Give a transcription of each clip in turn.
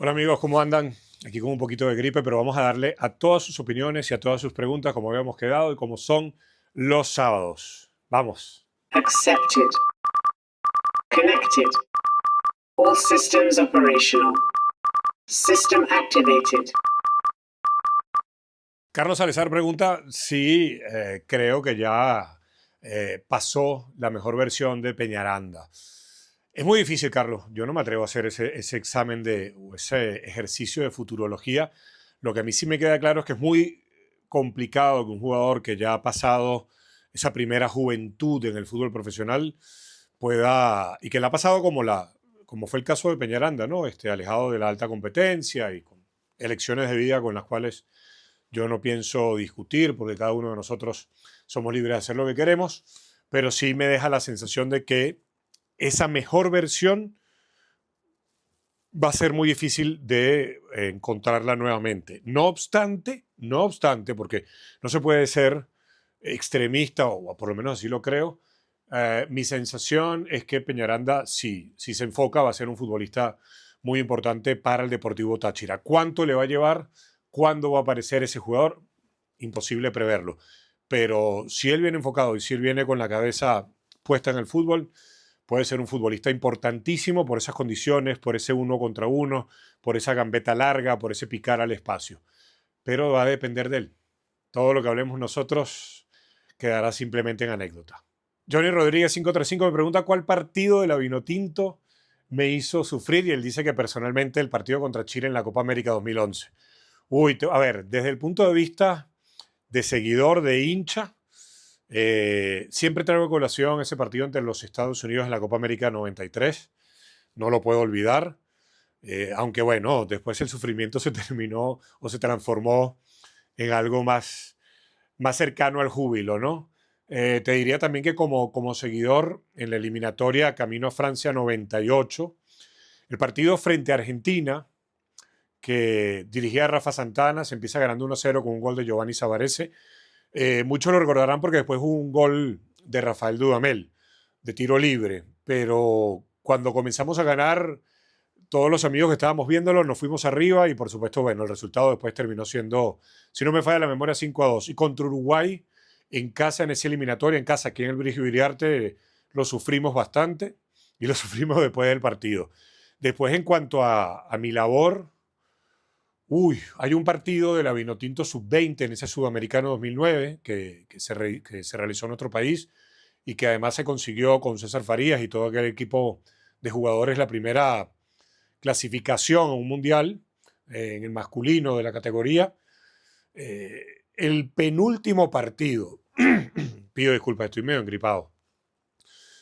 Hola amigos, ¿cómo andan? Aquí con un poquito de gripe, pero vamos a darle a todas sus opiniones y a todas sus preguntas como habíamos quedado y como son los sábados. Vamos. Accepted. Connected. All systems operational. System activated. Carlos Salazar pregunta si creo que ya pasó la mejor versión de Peñaranda. Es muy difícil, Carlos. Yo no me atrevo a hacer ese examen o ese ejercicio de futurología. Lo que a mí sí me queda claro es que es muy complicado que un jugador que ya ha pasado esa primera juventud en el fútbol profesional pueda, y que la ha pasado como fue el caso de Peñaranda, ¿no? Alejado de la alta competencia y con elecciones de vida con las cuales yo no pienso discutir, porque cada uno de nosotros somos libres de hacer lo que queremos, pero sí me deja la sensación de que esa mejor versión va a ser muy difícil de encontrarla nuevamente. No obstante, porque no se puede ser extremista, o por lo menos así lo creo, mi sensación es que Peñaranda, si se enfoca, va a ser un futbolista muy importante para el Deportivo Táchira. ¿Cuánto le va a llevar? ¿Cuándo va a aparecer ese jugador? Imposible preverlo. Pero si él viene enfocado y si él viene con la cabeza puesta en el fútbol, puede ser un futbolista importantísimo por esas condiciones, por ese uno contra uno, por esa gambeta larga, por ese picar al espacio. Pero va a depender de él. Todo lo que hablemos nosotros quedará simplemente en anécdota. Johnny Rodríguez 535 me pregunta cuál partido de la Vinotinto me hizo sufrir, y él dice que personalmente el partido contra Chile en la Copa América 2011. Uy, a ver, desde el punto de vista de seguidor, de hincha, siempre traigo a colación ese partido entre los Estados Unidos en la Copa América 93. No lo puedo olvidar. Aunque bueno, después el sufrimiento se terminó o se transformó en algo más cercano al júbilo, ¿no? Te diría también que como seguidor en la eliminatoria camino a Francia 98, el partido frente a Argentina, que dirigía Rafa Santana, se empieza ganando 1-0 con un gol de Giovanni Savarese. Muchos lo recordarán porque después hubo un gol de Rafael Dudamel, de tiro libre, pero cuando comenzamos a ganar, todos los amigos que estábamos viéndolo nos fuimos arriba y por supuesto, bueno, el resultado después terminó siendo, si no me falla la memoria, 5-2. Y contra Uruguay, en casa, en esa eliminatoria, en casa, aquí en el Brigio Iriarte, lo sufrimos bastante y lo sufrimos después del partido. Después, en cuanto a mi labor, hay un partido de la Vinotinto Sub-20 en ese Sudamericano 2009 que se realizó en nuestro país y que además se consiguió con César Farías y todo aquel equipo de jugadores la primera clasificación a un mundial en el masculino de la categoría. Eh, el penúltimo partido, pido disculpas, estoy medio engripado.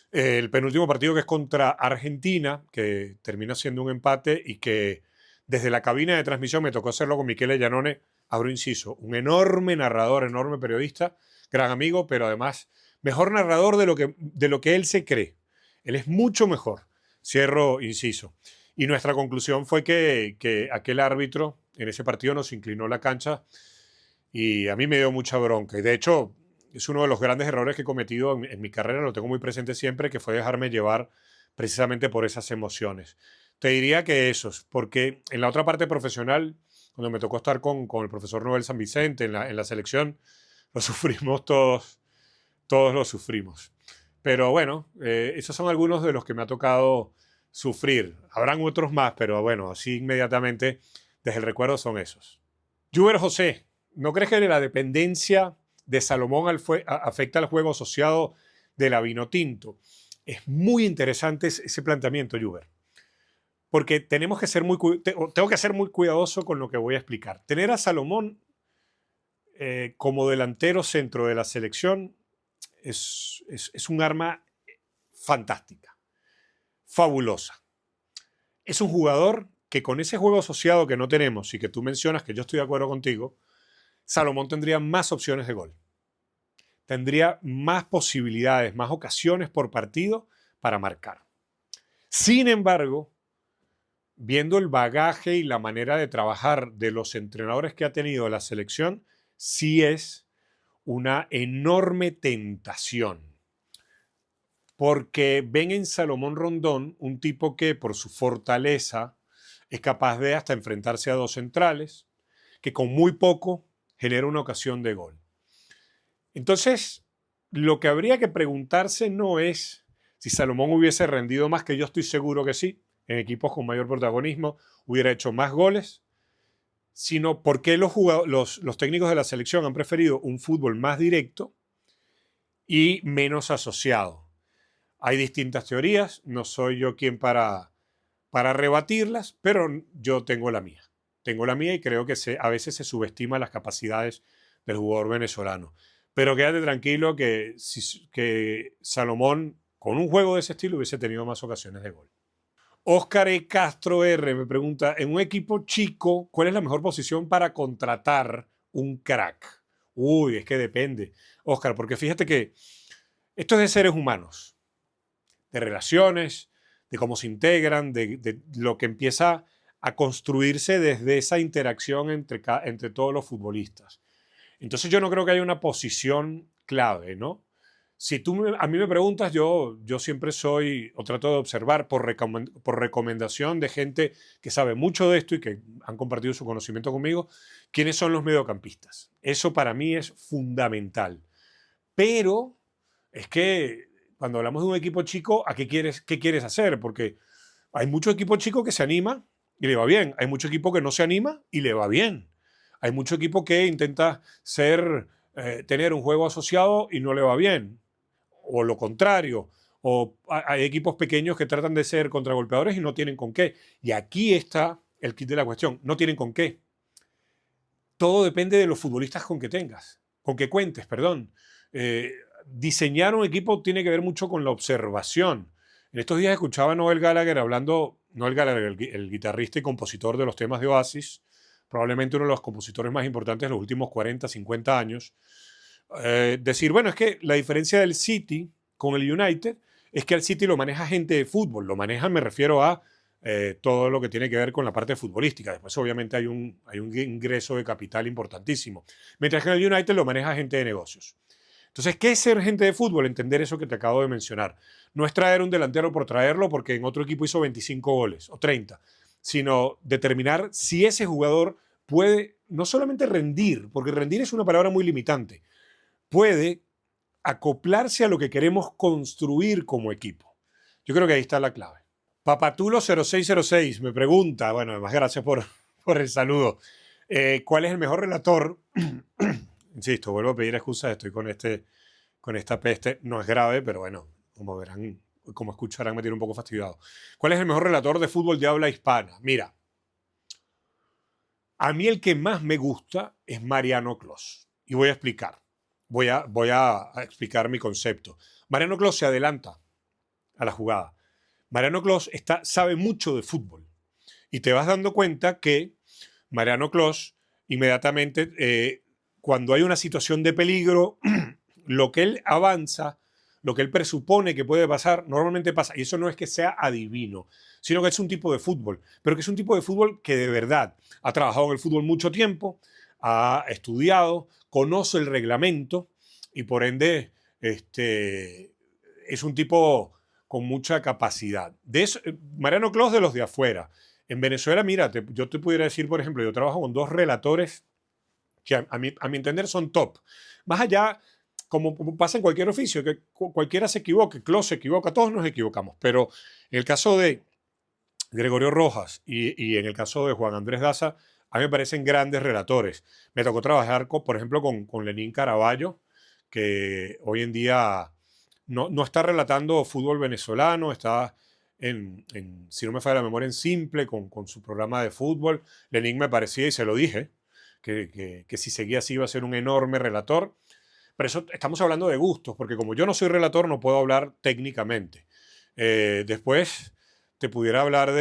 El penúltimo partido que es contra Argentina, que termina siendo un empate y que desde la cabina de transmisión me tocó hacerlo con Michele Giannone, abro inciso, un enorme narrador, enorme periodista, gran amigo, pero además mejor narrador de lo que él se cree. Él es mucho mejor, cierro inciso. Y nuestra conclusión fue que aquel árbitro en ese partido nos inclinó la cancha y a mí me dio mucha bronca. Y de hecho, es uno de los grandes errores que he cometido en mi carrera, lo tengo muy presente siempre, que fue dejarme llevar precisamente por esas emociones. Te diría que esos, porque en la otra parte profesional, cuando me tocó estar con el profesor Noel San Vicente en la selección, lo sufrimos todos, todos lo sufrimos. Pero bueno, esos son algunos de los que me ha tocado sufrir. Habrán otros más, pero bueno, así inmediatamente, desde el recuerdo son esos. Juber José, ¿no crees que la dependencia de Salomón afecta al juego asociado de la Vinotinto? Es muy interesante ese planteamiento, Juber, porque tengo que ser muy cuidadoso con lo que voy a explicar. Tener a Salomón como delantero centro de la selección es un arma fantástica, fabulosa. Es un jugador que con ese juego asociado que no tenemos y que tú mencionas, que yo estoy de acuerdo contigo, Salomón tendría más opciones de gol. Tendría más posibilidades, más ocasiones por partido para marcar. Sin embargo, viendo el bagaje y la manera de trabajar de los entrenadores que ha tenido la selección, sí es una enorme tentación. Porque ven en Salomón Rondón un tipo que por su fortaleza es capaz de hasta enfrentarse a dos centrales, que con muy poco genera una ocasión de gol. Entonces, lo que habría que preguntarse no es si Salomón hubiese rendido más, que yo estoy seguro que sí, en equipos con mayor protagonismo, hubiera hecho más goles, sino por qué los técnicos de la selección han preferido un fútbol más directo y menos asociado. Hay distintas teorías, no soy yo quien para rebatirlas, pero yo tengo la mía. Tengo la mía y creo que a veces se subestima las capacidades del jugador venezolano. Pero quédate tranquilo que Salomón, con un juego de ese estilo, hubiese tenido más ocasiones de gol. Óscar E. Castro R. me pregunta, en un equipo chico, ¿cuál es la mejor posición para contratar un crack? Uy, es que depende, Óscar, porque fíjate que esto es de seres humanos, de relaciones, de cómo se integran, de lo que empieza a construirse desde esa interacción entre todos los futbolistas. Entonces yo no creo que haya una posición clave, ¿no? Si a mí me preguntas, yo siempre soy, o trato de observar por recomendación de gente que sabe mucho de esto y que han compartido su conocimiento conmigo, quiénes son los mediocampistas. Eso para mí es fundamental. Pero es que cuando hablamos de un equipo chico, ¿a qué quieres hacer? Porque hay mucho equipo chico que se anima y le va bien. Hay mucho equipo que no se anima y le va bien. Hay mucho equipo que intenta tener un juego asociado y no le va bien. O lo contrario. O hay equipos pequeños que tratan de ser contragolpeadores y no tienen con qué. Y aquí está el kit de la cuestión. No tienen con qué. Todo depende de los futbolistas con que tengas. Con que cuentes, perdón. Diseñar un equipo tiene que ver mucho con la observación. En estos días escuchaba a Noel Gallagher hablando, Noel Gallagher, el guitarrista y compositor de los temas de Oasis, probablemente uno de los compositores más importantes de los últimos 40, 50 años, decir, bueno, es que la diferencia del City con el United es que al City lo maneja gente de fútbol, lo manejan, me refiero a todo lo que tiene que ver con la parte futbolística. Después, obviamente, hay un ingreso de capital importantísimo. Mientras que en el United lo maneja gente de negocios. Entonces, ¿qué es ser gente de fútbol? Entender eso que te acabo de mencionar. No es traer un delantero por traerlo porque en otro equipo hizo 25 goles o 30, sino determinar si ese jugador puede no solamente rendir, porque rendir es una palabra muy limitante, puede acoplarse a lo que queremos construir como equipo. Yo creo que ahí está la clave. Papatulo0606 me pregunta, bueno, además gracias por el saludo, ¿cuál es el mejor relator? Insisto, vuelvo a pedir excusas, estoy con esta peste, no es grave, pero bueno, como verán, como escucharán, me tiene un poco fastidiado. ¿Cuál es el mejor relator de fútbol de habla hispana? Mira, a mí el que más me gusta es Mariano Clos. Y voy a explicar. Voy a explicar mi concepto. Mariano Clos se adelanta a la jugada. Mariano Clos sabe mucho de fútbol. Y te vas dando cuenta que Mariano Clos inmediatamente, cuando hay una situación de peligro, lo que él avanza, lo que él presupone que puede pasar, normalmente pasa. Y eso no es que sea adivino, sino que es un tipo de fútbol. Pero que es un tipo de fútbol que de verdad ha trabajado en el fútbol mucho tiempo, ha estudiado, conoce el reglamento y por ende es un tipo con mucha capacidad. De eso, Mariano Clos de los de afuera. En Venezuela, mira, yo te pudiera decir, por ejemplo, yo trabajo con dos relatores que a mi entender son top. Más allá, como pasa en cualquier oficio, que cualquiera se equivoque, Clos se equivoca, todos nos equivocamos, pero en el caso de Gregorio Rojas y en el caso de Juan Andrés Daza, a mí me parecen grandes relatores. Me tocó trabajar, por ejemplo, con Lenín Caraballo, que hoy en día no está relatando fútbol venezolano, está si no me falla la memoria, en Simple, con su programa de fútbol. Lenín me parecía, y se lo dije, que si seguía así iba a ser un enorme relator. Pero eso estamos hablando de gustos, porque como yo no soy relator, no puedo hablar técnicamente. Después te pudiera hablar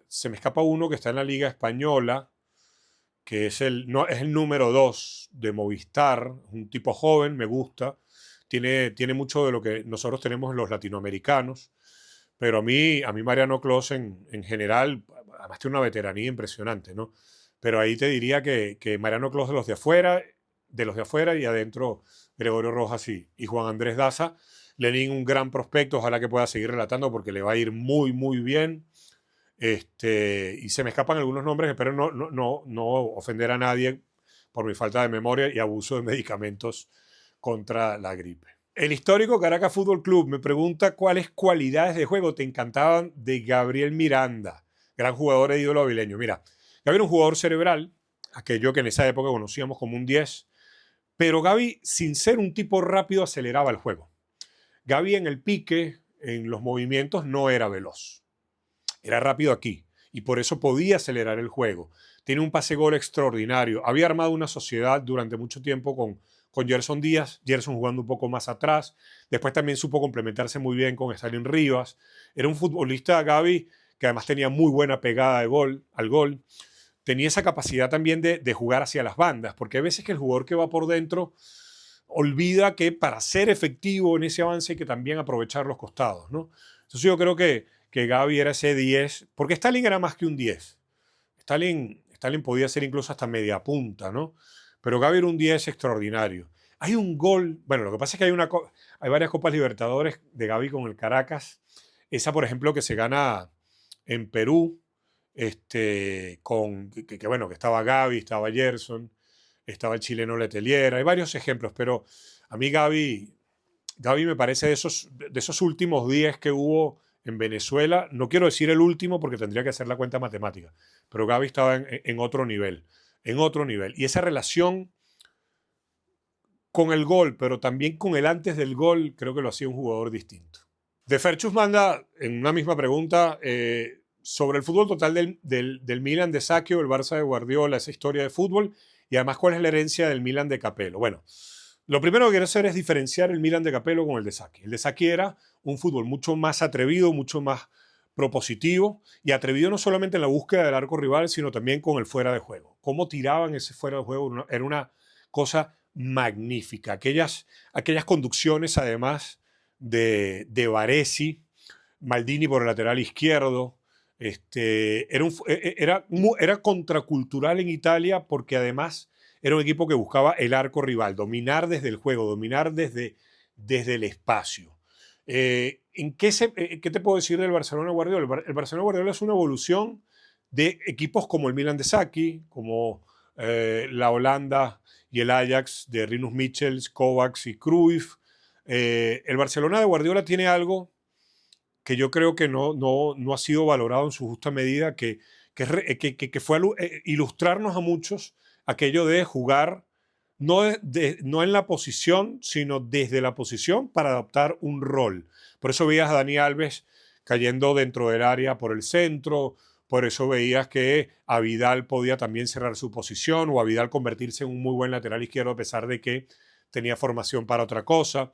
se me escapa uno que está en la Liga Española, que es es el número 2 de Movistar, un tipo joven, me gusta, tiene mucho de lo que nosotros tenemos los latinoamericanos, pero a mí Mariano Clos en general, además tiene una veteranía impresionante, ¿no? Pero ahí te diría que Mariano Clos de los de afuera y adentro Gregorio Rojas y Juan Andrés Daza. Lenín, un gran prospecto, ojalá que pueda seguir relatando porque le va a ir muy, muy bien. Y se me escapan algunos nombres, espero no ofender a nadie por mi falta de memoria y abuso de medicamentos contra la gripe. El histórico Caracas Fútbol Club me pregunta cuáles cualidades de juego te encantaban de Gabriel Miranda, gran jugador e ídolo avileño. Mira, Gaby era un jugador cerebral, aquello que en esa época conocíamos como un 10, pero Gaby, sin ser un tipo rápido, aceleraba el juego. Gaby en el pique, en los movimientos, no era veloz. Era rápido aquí y por eso podía acelerar el juego. Tiene un pase gol extraordinario. Había armado una sociedad durante mucho tiempo con Gerson Díaz, Gerson jugando un poco más atrás. Después también supo complementarse muy bien con Stalin Rivas. Era un futbolista, Gaby, que además tenía muy buena pegada de gol, al gol. Tenía esa capacidad también de jugar hacia las bandas, porque hay veces que el jugador que va por dentro olvida que para ser efectivo en ese avance hay que también aprovechar los costados, ¿no? Entonces yo creo que Gaby era ese 10, porque Stalin era más que un 10. Stalin podía ser incluso hasta media punta, ¿no? Pero Gaby era un 10 extraordinario. Hay un gol, bueno, lo que pasa es que hay varias Copas Libertadores de Gaby con el Caracas. Esa, por ejemplo, que se gana en Perú, bueno, que estaba Gaby, estaba Gerson, estaba el chileno Letelier, hay varios ejemplos, pero a mí Gaby me parece de esos últimos 10 que hubo en Venezuela, no quiero decir el último porque tendría que hacer la cuenta matemática, pero Gaby estaba en otro nivel, en otro nivel. Y esa relación con el gol, pero también con el antes del gol, creo que lo hacía un jugador distinto. De Ferchus manda en una misma pregunta sobre el fútbol total del Milan de Sacchi o el Barça de Guardiola, esa historia de fútbol, y además cuál es la herencia del Milan de Capello. Bueno, lo primero que quiero hacer es diferenciar el Milan de Capello con el de Sacchi. El de Sacchi era un fútbol mucho más atrevido, mucho más propositivo, y atrevido no solamente en la búsqueda del arco rival, sino también con el fuera de juego. Cómo tiraban ese fuera de juego era una cosa magnífica. Aquellas conducciones, además, de Baresi, Maldini por el lateral izquierdo, era contracultural en Italia porque además era un equipo que buscaba el arco rival, dominar desde el juego, dominar desde el espacio. ¿Qué te puedo decir del Barcelona Guardiola? El Barcelona Guardiola es una evolución de equipos como el Milan de Sacchi, como la Holanda y el Ajax de Rinus Michels, Kovacs y Cruyff. El Barcelona de Guardiola tiene algo que yo creo que no ha sido valorado en su justa medida, que fue ilustrarnos a muchos aquello de jugar no en la posición, sino desde la posición para adoptar un rol. Por eso veías a Dani Alves cayendo dentro del área por el centro, por eso veías que a Vidal podía también cerrar su posición o a Vidal convertirse en un muy buen lateral izquierdo a pesar de que tenía formación para otra cosa.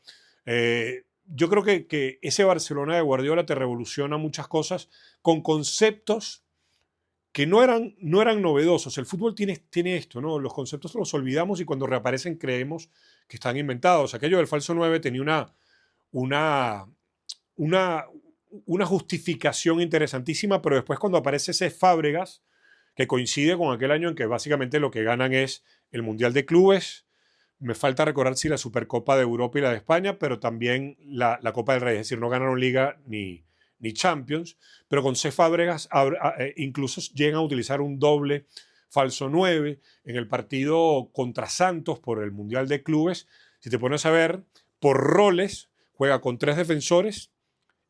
Yo creo que ese Barcelona de Guardiola te revoluciona muchas cosas con conceptos que no eran novedosos. El fútbol tiene esto, ¿no? Los conceptos los olvidamos y cuando reaparecen creemos que están inventados. Aquello del falso 9 tenía una justificación interesantísima, pero después cuando aparece ese Fábregas, que coincide con aquel año en que básicamente lo que ganan es el Mundial de Clubes. Me falta recordar si la Supercopa de Europa y la de España, pero también la Copa del Rey. Es decir, no ganaron Liga ni Champions, pero con C. Fábregas incluso llegan a utilizar un doble falso 9 en el partido contra Santos por el Mundial de Clubes. Si te pones a ver, por roles, juega con 3 defensores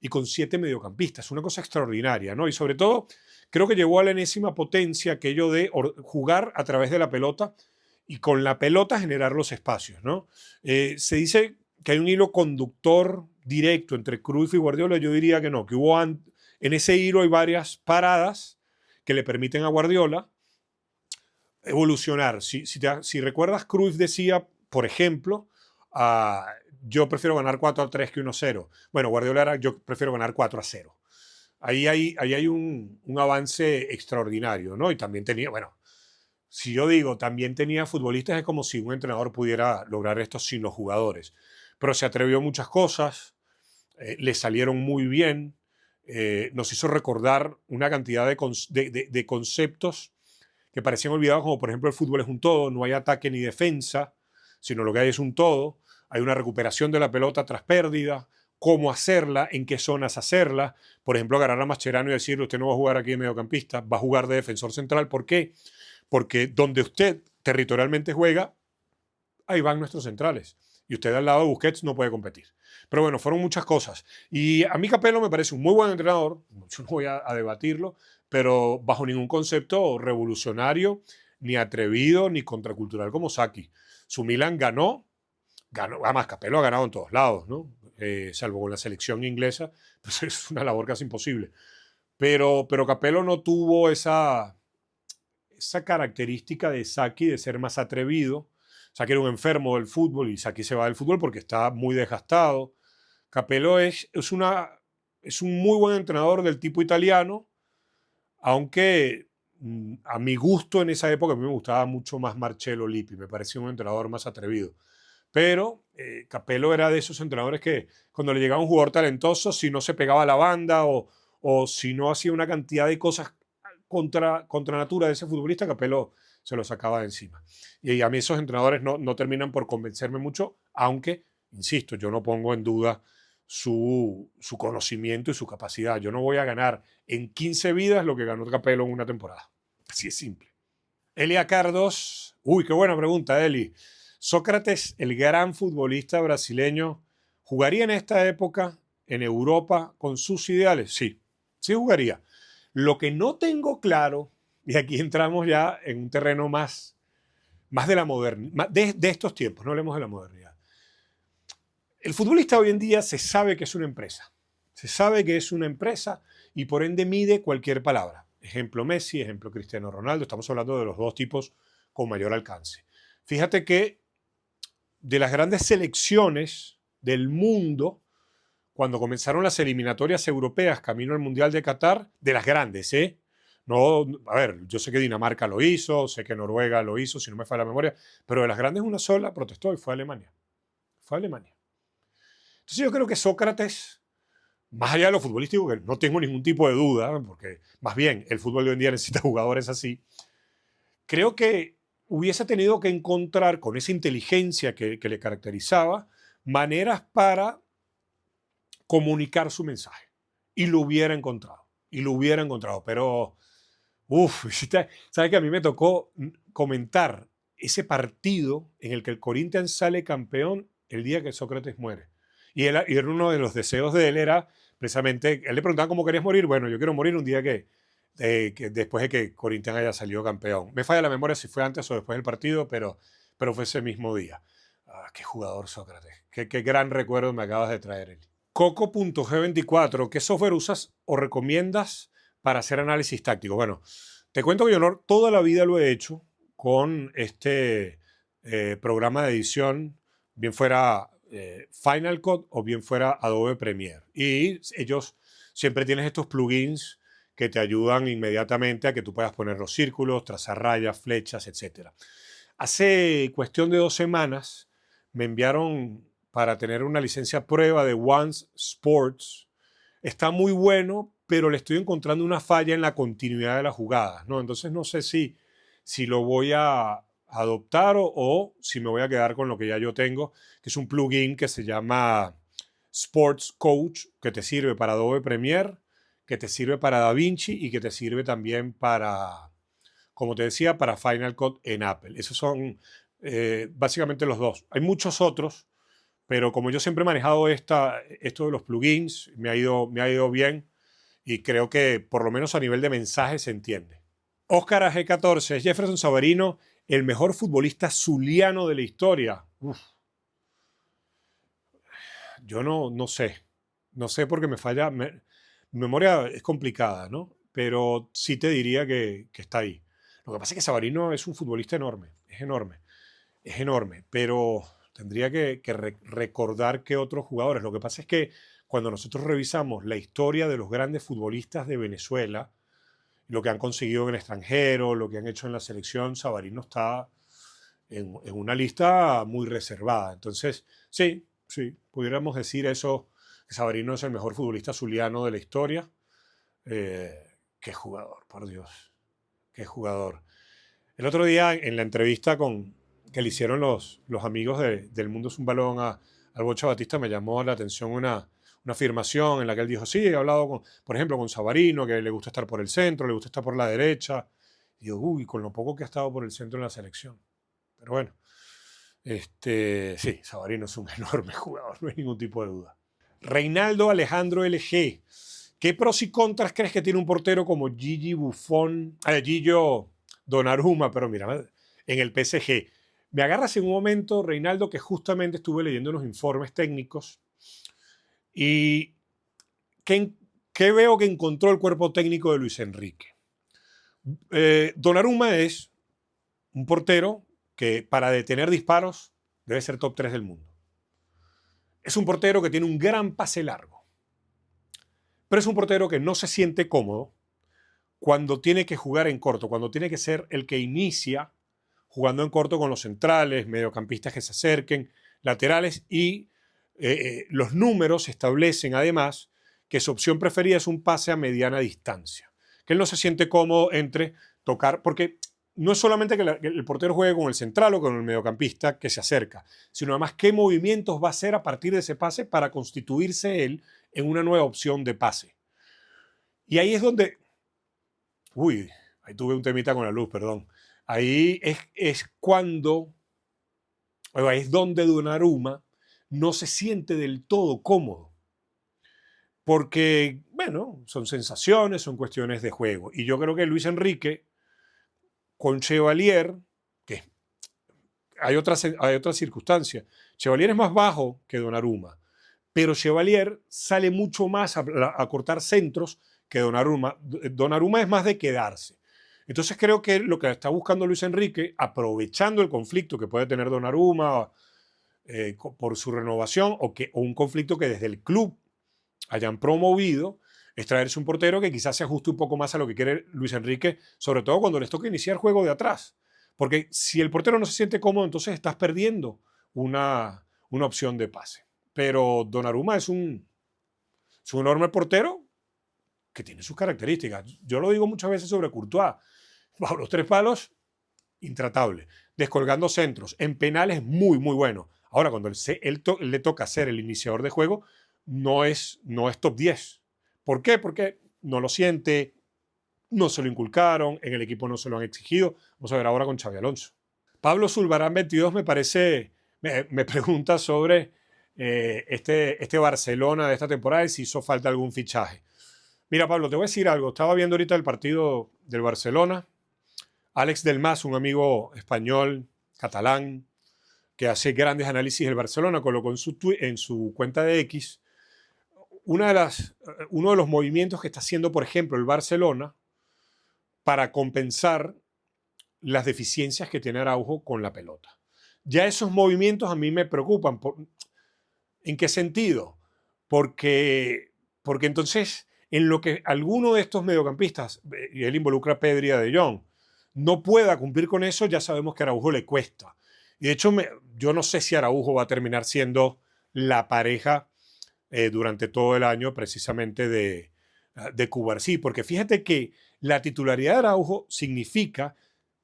y con 7 mediocampistas. Una cosa extraordinaria, ¿no? Y sobre todo, creo que llegó a la enésima potencia aquello de jugar a través de la pelota y con la pelota generar los espacios, ¿no? Se dice que hay un hilo conductor directo entre Cruyff y Guardiola. Yo diría que no, que en ese hilo hay varias paradas que le permiten a Guardiola evolucionar. Si recuerdas, Cruyff decía, por ejemplo, yo prefiero ganar 4-3 que 1-0. Bueno, Guardiola era, yo prefiero ganar 4-0. Ahí hay un avance extraordinario, ¿no? Y también tenía, bueno, si yo digo, también tenía futbolistas, es como si un entrenador pudiera lograr esto sin los jugadores. Pero se atrevió a muchas cosas, le salieron muy bien, nos hizo recordar una cantidad de conceptos que parecían olvidados, como por ejemplo el fútbol es un todo, no hay ataque ni defensa, sino lo que hay es un todo, hay una recuperación de la pelota tras pérdida, cómo hacerla, en qué zonas hacerla. Por ejemplo, agarrar a Mascherano y decirle, usted no va a jugar aquí de mediocampista, va a jugar de defensor central. ¿Por qué? Porque donde usted territorialmente juega, ahí van nuestros centrales. Y usted al lado de Busquets no puede competir. Pero bueno, fueron muchas cosas. Y a mí Capello me parece un muy buen entrenador, yo no voy a debatirlo, pero bajo ningún concepto revolucionario, ni atrevido, ni contracultural como Sacchi. Su Milan ganó, además Capello ha ganado en todos lados, ¿no? Salvo con la selección inglesa, pues es una labor casi imposible. Pero Capello no tuvo esa característica de Sacchi de ser más atrevido. Sacchi era un enfermo del fútbol y Sacchi se va del fútbol porque está muy desgastado. Capello es un muy buen entrenador del tipo italiano, aunque a mi gusto en esa época a mí me gustaba mucho más Marcello Lippi, me parecía un entrenador más atrevido. Pero Capello era de esos entrenadores que cuando le llegaba un jugador talentoso, si no se pegaba a la banda o si no hacía una cantidad de cosas contra natura de ese futbolista, Capello se lo sacaba de encima. Y a mí esos entrenadores no terminan por convencerme mucho, aunque, insisto, yo no pongo en duda su conocimiento y su capacidad. Yo no voy a ganar en 15 vidas lo que ganó Capello en una temporada. Así es simple. Elia Cardos. Uy, qué buena pregunta, Eli. Sócrates, el gran futbolista brasileño, ¿jugaría en esta época en Europa con sus ideales? Sí, sí jugaría. Lo que no tengo claro, y aquí entramos ya en un terreno más de la modernidad, de estos tiempos, no hablemos de la modernidad. El futbolista hoy en día se sabe que es una empresa. Se sabe que es una empresa y por ende mide cualquier palabra. Ejemplo Messi, ejemplo Cristiano Ronaldo. Estamos hablando de los dos tipos con mayor alcance. Fíjate que de las grandes selecciones del mundo, cuando comenzaron las eliminatorias europeas camino al Mundial de Qatar, de las grandes, ¿eh? No, a ver, yo sé que Dinamarca lo hizo, sé que Noruega lo hizo, si no me falla la memoria, pero de las grandes una sola protestó y fue Alemania. Fue Alemania. Entonces yo creo que Sócrates, más allá de lo futbolístico, que no tengo ningún tipo de duda, porque más bien el fútbol de hoy en día necesita jugadores así, creo que hubiese tenido que encontrar con esa inteligencia que le caracterizaba maneras para comunicar su mensaje. Y lo hubiera encontrado. Y lo hubiera encontrado. Pero, uff, ¿sabes que a mí me tocó comentar ese partido en el que el Corinthians sale campeón el día que Sócrates muere? Y era uno de los deseos de él, era precisamente, él le preguntaba cómo querías morir. Bueno, yo quiero morir un día que después de que Corinthians haya salido campeón. Me falla la memoria si fue antes o después del partido, pero fue ese mismo día. Qué jugador Sócrates. Qué gran recuerdo me acabas de traer, Eli. Coco.g24, ¿qué software usas o recomiendas para hacer análisis táctico? Bueno, te cuento que yo toda la vida lo he hecho con este programa de edición, bien fuera Final Cut o bien fuera Adobe Premiere. Y ellos siempre tienen estos plugins que te ayudan inmediatamente a que tú puedas poner los círculos, trazar rayas, flechas, etc. Hace cuestión de 2 semanas me enviaron para tener una licencia prueba de Once Sports. Está muy bueno, pero le estoy encontrando una falla en la continuidad de las jugadas, ¿no? Entonces no sé si lo voy a adoptar o si me voy a quedar con lo que ya yo tengo, que es un plugin que se llama Sports Coach, que te sirve para Adobe Premiere, que te sirve para DaVinci y que te sirve también para, como te decía, para Final Cut en Apple. Esos son básicamente los dos. Hay muchos otros, pero como yo siempre he manejado esto de los plugins, me ha ido bien y creo que por lo menos a nivel de mensaje se entiende. Oscar AG14, ¿es Jefferson Savarino el mejor futbolista zuliano de la historia? Uf. Yo no sé. No sé porque me falla. Mi memoria es complicada, ¿no? Pero sí te diría que está ahí. Lo que pasa es que Savarino es un futbolista enorme. Es enorme. Es enorme. Pero tendría que recordar que otros jugadores. Lo que pasa es que cuando nosotros revisamos la historia de los grandes futbolistas de Venezuela, lo que han conseguido en el extranjero, lo que han hecho en la selección, Savarino está en una lista muy reservada. Entonces, sí, pudiéramos decir eso, que Savarino es el mejor futbolista zuliano de la historia. Qué jugador, por Dios, qué jugador. El otro día, en la entrevista que le hicieron los amigos del Mundo es un Balón al Bocha Batista, me llamó la atención una una afirmación en la que él dijo, sí, he hablado, por ejemplo, con Savarino, que le gusta estar por el centro, le gusta estar por la derecha. Y digo, uy, con lo poco que ha estado por el centro en la selección. Pero bueno, sí, Savarino es un enorme jugador, no hay ningún tipo de duda. Reinaldo Alejandro LG. ¿Qué pros y contras crees que tiene un portero como Gillo Donnarumma, pero mira, en el PSG? Me agarras en un momento, Reinaldo, que justamente estuve leyendo unos informes técnicos y ¿qué veo que encontró el cuerpo técnico de Luis Enrique? Donnarumma es un portero que para detener disparos debe ser top 3 del mundo. Es un portero que tiene un gran pase largo, pero es un portero que no se siente cómodo cuando tiene que jugar en corto, cuando tiene que ser el que inicia jugando en corto con los centrales, mediocampistas que se acerquen, laterales, y los números establecen además que su opción preferida es un pase a mediana distancia, que él no se siente cómodo entre tocar, porque no es solamente que el portero juegue con el central o con el mediocampista que se acerca, sino además qué movimientos va a hacer a partir de ese pase para constituirse él en una nueva opción de pase. Y ahí es donde... Uy, ahí tuve un temita con la luz, perdón. Ahí es cuando, ahí es donde Donnarumma no se siente del todo cómodo. Porque, bueno, son sensaciones, son cuestiones de juego. Y yo creo que Luis Enrique, con Chevalier, que hay otra circunstancia. Chevalier es más bajo que Donnarumma, pero Chevalier sale mucho más a cortar centros que Donnarumma. Donnarumma es más de quedarse. Entonces creo que lo que está buscando Luis Enrique, aprovechando el conflicto que puede tener Donnarumma por su renovación o un conflicto que desde el club hayan promovido, es traerse un portero que quizás se ajuste un poco más a lo que quiere Luis Enrique, sobre todo cuando les toca iniciar juego de atrás. Porque si el portero no se siente cómodo, entonces estás perdiendo una opción de pase. Pero Donnarumma es un enorme portero que tiene sus características. Yo lo digo muchas veces sobre Courtois. Bajo los 3 palos, intratable. Descolgando centros. En penales, muy, muy bueno. Ahora, cuando él le toca ser el iniciador de juego, no es top 10. ¿Por qué? Porque no lo siente, no se lo inculcaron, en el equipo no se lo han exigido. Vamos a ver ahora con Xabi Alonso. Pablo Zulbarán 22 me pregunta sobre este Barcelona de esta temporada y si hizo falta algún fichaje. Mira, Pablo, te voy a decir algo. Estaba viendo ahorita el partido del Barcelona. Alex Delmas, un amigo español, catalán, que hace grandes análisis del Barcelona, colocó en su cuenta de X uno de los movimientos que está haciendo, por ejemplo, el Barcelona para compensar las deficiencias que tiene Araujo con la pelota. Ya esos movimientos a mí me preocupan. ¿En qué sentido? Porque entonces, en lo que alguno de estos mediocampistas, y él involucra a Pedri y a De Jong, no pueda cumplir con eso, ya sabemos que a Araujo le cuesta. Y de hecho, yo no sé si Araujo va a terminar siendo la pareja durante todo el año precisamente de Cubarsí, porque fíjate que la titularidad de Araujo significa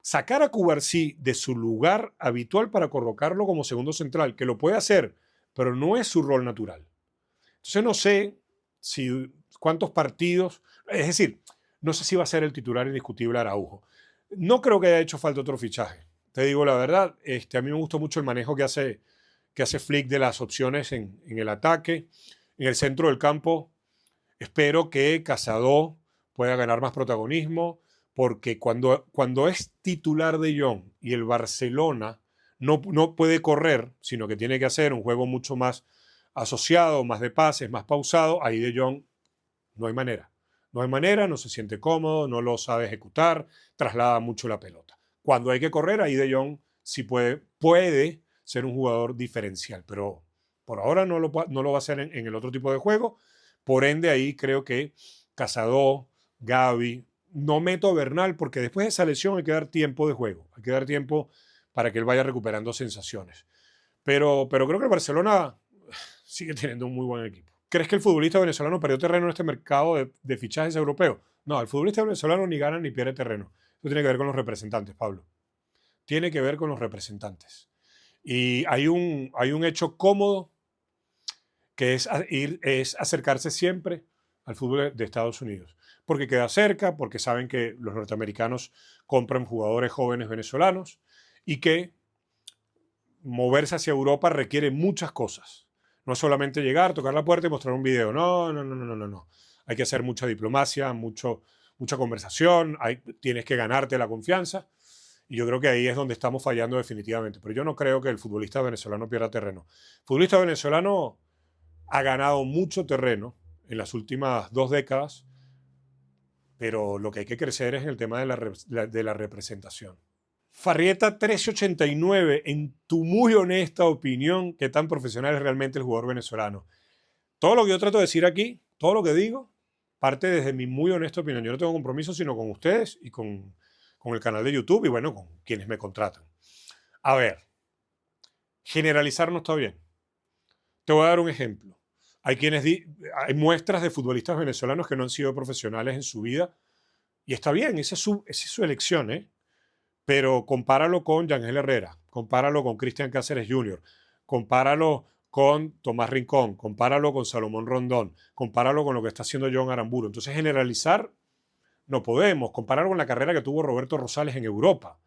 sacar a Cubarsí de su lugar habitual para colocarlo como segundo central, que lo puede hacer, pero no es su rol natural. Entonces no sé cuántos partidos, es decir, no sé si va a ser el titular indiscutible Araujo. No creo que haya hecho falta otro fichaje. Te digo la verdad, a mí me gustó mucho el manejo que hace Flick de las opciones en el ataque. En el centro del campo, espero que Casado pueda ganar más protagonismo, porque cuando es titular de Jong y el Barcelona no puede correr, sino que tiene que hacer un juego mucho más asociado, más de pases, más pausado, ahí de Jong no hay manera. No hay manera, no se siente cómodo, no lo sabe ejecutar, traslada mucho la pelota. Cuando hay que correr, ahí de Jong sí puede ser un jugador diferencial, pero por ahora no lo va a hacer en el otro tipo de juego. Por ende, ahí creo que Casado, Gavi, no meto a Bernal, porque después de esa lesión hay que dar tiempo de juego, hay que dar tiempo para que él vaya recuperando sensaciones. Pero creo que el Barcelona sigue teniendo un muy buen equipo. ¿Crees que el futbolista venezolano perdió terreno en este mercado de fichajes europeos? No, el futbolista venezolano ni gana ni pierde terreno. Eso tiene que ver con los representantes, Pablo. Tiene que ver con los representantes. Y hay un hecho cómodo que es acercarse siempre al fútbol de Estados Unidos, porque queda cerca, porque saben que los norteamericanos compran jugadores jóvenes venezolanos y que moverse hacia Europa requiere muchas cosas. No es solamente llegar, tocar la puerta y mostrar un video. No, no, no, no, no, no. Hay que hacer mucha diplomacia, mucha conversación, tienes que ganarte la confianza. Y yo creo que ahí es donde estamos fallando definitivamente. Pero yo no creo que el futbolista venezolano pierda terreno. El futbolista venezolano ha ganado mucho terreno en las últimas 2 décadas, pero lo que hay que crecer es en el tema de la representación. Farrieta 1389, en tu muy honesta opinión, ¿qué tan profesional es realmente el jugador venezolano? Todo lo que yo trato de decir aquí, todo lo que digo, parte desde mi muy honesta opinión. Yo no tengo compromiso sino con ustedes y con el canal de YouTube y bueno, con quienes me contratan. A ver, generalizar no está bien. Te voy a dar un ejemplo. Hay muestras de futbolistas venezolanos que no han sido profesionales en su vida y está bien, esa es su elección, ¿eh? Pero compáralo con Yangel Herrera, compáralo con Cristian Cáceres Jr., compáralo con Tomás Rincón, compáralo con Salomón Rondón, compáralo con lo que está haciendo John Aramburu. Entonces generalizar no podemos, compararlo con la carrera que tuvo Roberto Rosales en Europa.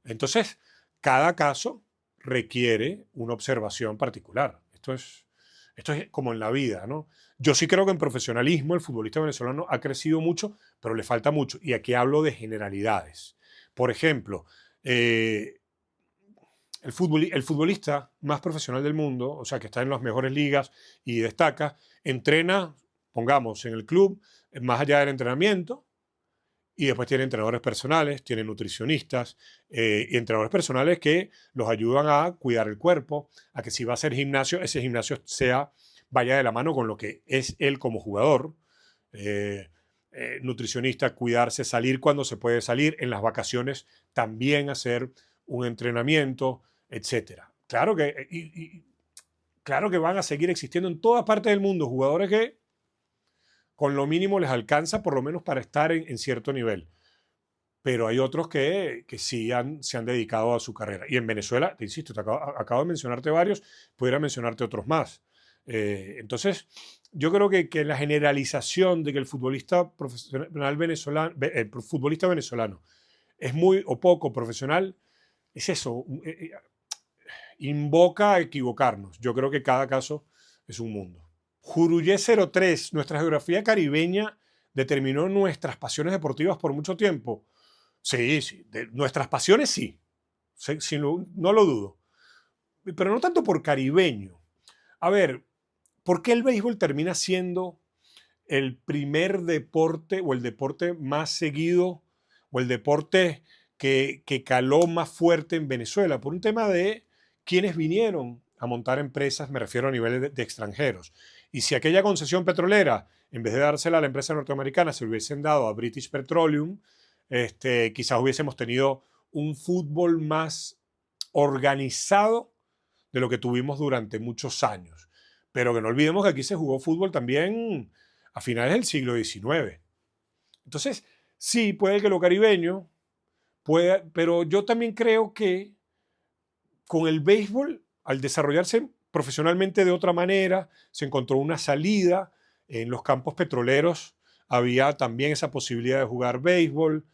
Entonces, cada caso requiere una observación particular. Esto es como en la vida, ¿no? Yo sí creo que en profesionalismo el futbolista venezolano ha crecido mucho, pero le falta mucho. Y aquí hablo de generalidades. Por ejemplo, el futbolista más profesional del mundo, o sea, que está en las mejores ligas y destaca, entrena, pongamos, en el club, más allá del entrenamiento, y después tiene entrenadores personales, tiene nutricionistas y entrenadores personales que los ayudan a cuidar el cuerpo, a que si va a hacer gimnasio, ese gimnasio vaya de la mano con lo que es él como jugador. Nutricionista, cuidarse, salir cuando se puede salir, en las vacaciones también hacer un entrenamiento, etc. Claro que van a seguir existiendo en todas partes del mundo jugadores que con lo mínimo les alcanza por lo menos para estar en cierto nivel. Pero hay otros que sí se han dedicado a su carrera. Y en Venezuela, te insisto, acabo de mencionarte varios, pudiera mencionarte otros más. Entonces, yo creo que la generalización de que el futbolista profesional venezolano, el futbolista venezolano es muy o poco profesional, es eso, invoca a equivocarnos. Yo creo que cada caso es un mundo. Juruyé 03, nuestra geografía caribeña determinó nuestras pasiones deportivas por mucho tiempo. Sí, sí, nuestras pasiones sí, no lo dudo, pero no tanto por caribeño. A ver, ¿por qué el béisbol termina siendo el primer deporte o el deporte más seguido o el deporte que caló más fuerte en Venezuela? Por un tema de quienes vinieron a montar empresas, me refiero a nivel de extranjeros. Y si aquella concesión petrolera, en vez de dársela a la empresa norteamericana, se hubiesen dado a British Petroleum, quizás hubiésemos tenido un fútbol más organizado de lo que tuvimos durante muchos años. Pero que no olvidemos que aquí se jugó fútbol también a finales del siglo XIX. Entonces, sí, puede que lo caribeño pueda, pero yo también creo que con el béisbol, al desarrollarse profesionalmente de otra manera, se encontró una salida. En los campos petroleros había también esa posibilidad de jugar béisbol.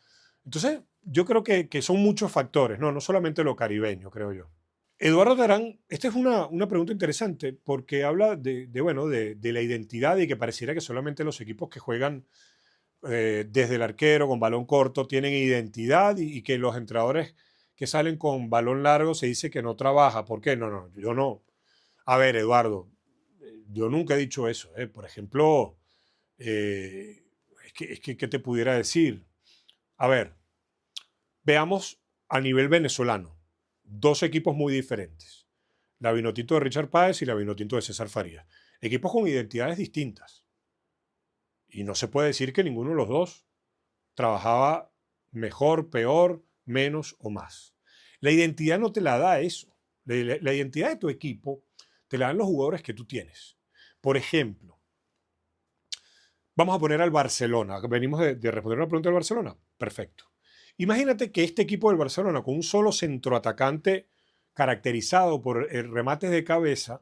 Entonces, yo creo que son muchos factores, no solamente lo caribeño, creo yo. Eduardo Tarán, esta es una pregunta interesante porque habla de la identidad y que pareciera que solamente los equipos que juegan desde el arquero con balón corto tienen identidad y que los entrenadores que salen con balón largo se dice que no trabaja. ¿Por qué? No, yo no. A ver, Eduardo, yo nunca he dicho eso. Por ejemplo, ¿qué te pudiera decir? A ver, veamos a nivel venezolano. Dos equipos muy diferentes. La Vinotinto de Richard Páez y la Vinotinto de César Farías. Equipos con identidades distintas. Y no se puede decir que ninguno de los dos trabajaba mejor, peor, menos o más. La identidad no te la da eso. La identidad de tu equipo te la dan los jugadores que tú tienes. Por ejemplo, vamos a poner al Barcelona. Venimos de responder una pregunta del Barcelona. Perfecto. Imagínate que este equipo del Barcelona, con un solo centroatacante caracterizado por remates de cabeza,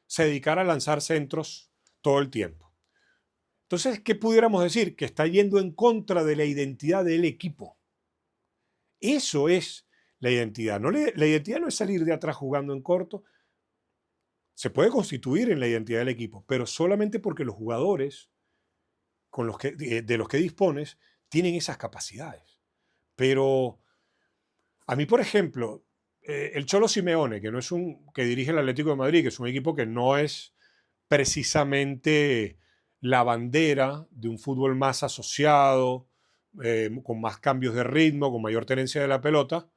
se dedicara a lanzar centros todo el tiempo. Entonces, ¿qué pudiéramos decir? Que está yendo en contra de la identidad del equipo. Eso es la identidad. La identidad no es salir de atrás jugando en corto. Se puede constituir en la identidad del equipo, pero solamente porque los jugadores de los que dispones tienen esas capacidades. Pero a mí, por ejemplo, el Cholo Simeone, que dirige el Atlético de Madrid, que es un equipo que no es precisamente la bandera de un fútbol más asociado, con más cambios de ritmo, con mayor tenencia de la pelota.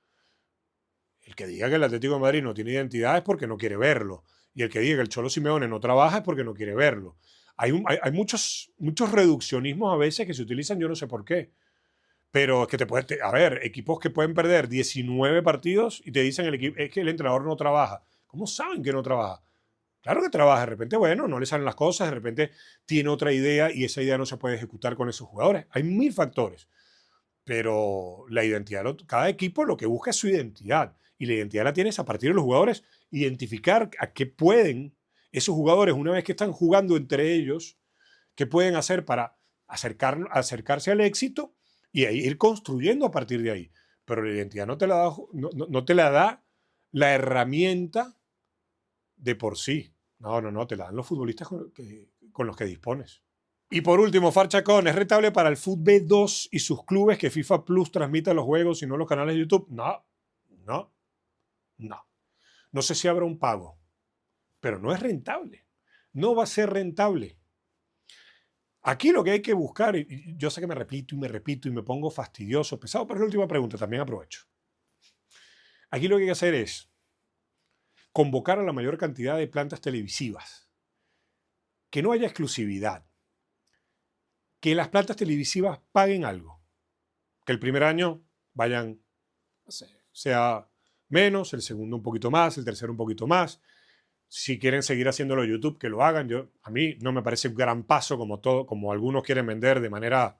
El que diga que el Atlético de Madrid no tiene identidad es porque no quiere verlo. Y el que diga que el Cholo Simeone no trabaja es porque no quiere verlo. Hay muchos reduccionismos a veces que se utilizan, yo no sé por qué. Pero es que a ver, equipos que pueden perder 19 partidos y te dicen es que el entrenador no trabaja. ¿Cómo saben que no trabaja? Claro que trabaja, de repente, bueno, no le salen las cosas, de repente tiene otra idea y esa idea no se puede ejecutar con esos jugadores. Hay mil factores, pero la identidad, cada equipo lo que busca es su identidad y la identidad la tienes a partir de los jugadores, identificar a qué pueden esos jugadores, una vez que están jugando entre ellos, qué pueden hacer para acercarse al éxito y ir construyendo a partir de ahí. Pero la identidad no te la da la herramienta de por sí. No, te la dan los futbolistas con los que dispones. Y por último, Farchacón, ¿es rentable para el Fútbol 2 y sus clubes que FIFA Plus transmita los juegos y no los canales de YouTube? No. No sé si habrá un pago, pero no es rentable. No va a ser rentable. Aquí lo que hay que buscar, y yo sé que me repito y me pongo fastidioso, pesado, pero es la última pregunta, también aprovecho. Aquí lo que hay que hacer es convocar a la mayor cantidad de plantas televisivas, que no haya exclusividad, que las plantas televisivas paguen algo, que el primer año vayan, no sé, sea menos, el segundo un poquito más, el tercero un poquito más. Si quieren seguir haciéndolo en YouTube, que lo hagan. A mí no me parece un gran paso como algunos quieren vender de manera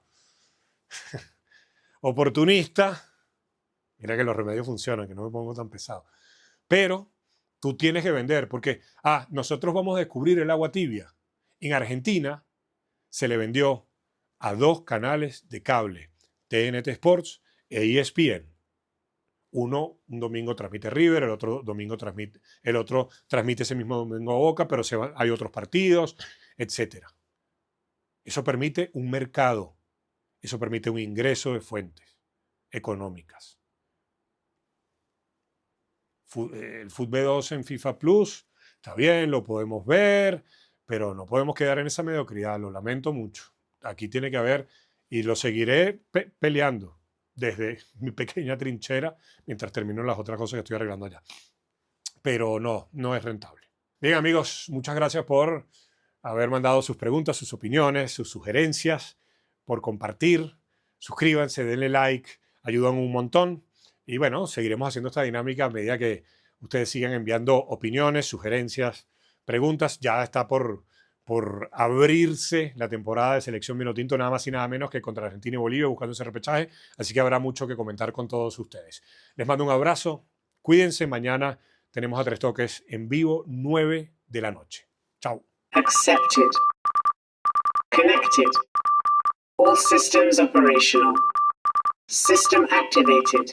oportunista. Mira que los remedios funcionan, que no me pongo tan pesado. Pero tú tienes que vender porque, nosotros vamos a descubrir el agua tibia. En Argentina se le vendió a 2 canales de cable, TNT Sports e ESPN. Uno un domingo transmite River, el otro transmite ese mismo domingo a Boca, pero hay otros partidos, etc. Eso permite un mercado, eso permite un ingreso de fuentes económicas. El Fútbol 2 en FIFA Plus, está bien, lo podemos ver, pero no podemos quedar en esa mediocridad, lo lamento mucho. Aquí tiene que haber, y lo seguiré peleando desde mi pequeña trinchera mientras termino las otras cosas que estoy arreglando allá. Pero no es rentable. Bien, amigos, muchas gracias por haber mandado sus preguntas, sus opiniones, sus sugerencias, por compartir. Suscríbanse, denle like, ayudan un montón. Y bueno, seguiremos haciendo esta dinámica a medida que ustedes sigan enviando opiniones, sugerencias, preguntas. Ya está por abrirse la temporada de Selección Vinotinto, nada más y nada menos que contra Argentina y Bolivia, buscando ese repechaje. Así que habrá mucho que comentar con todos ustedes. Les mando un abrazo. Cuídense. Mañana tenemos a Tres Toques en vivo, 9 de la noche. Chao. Accepted. Connected. All systems operational. System activated.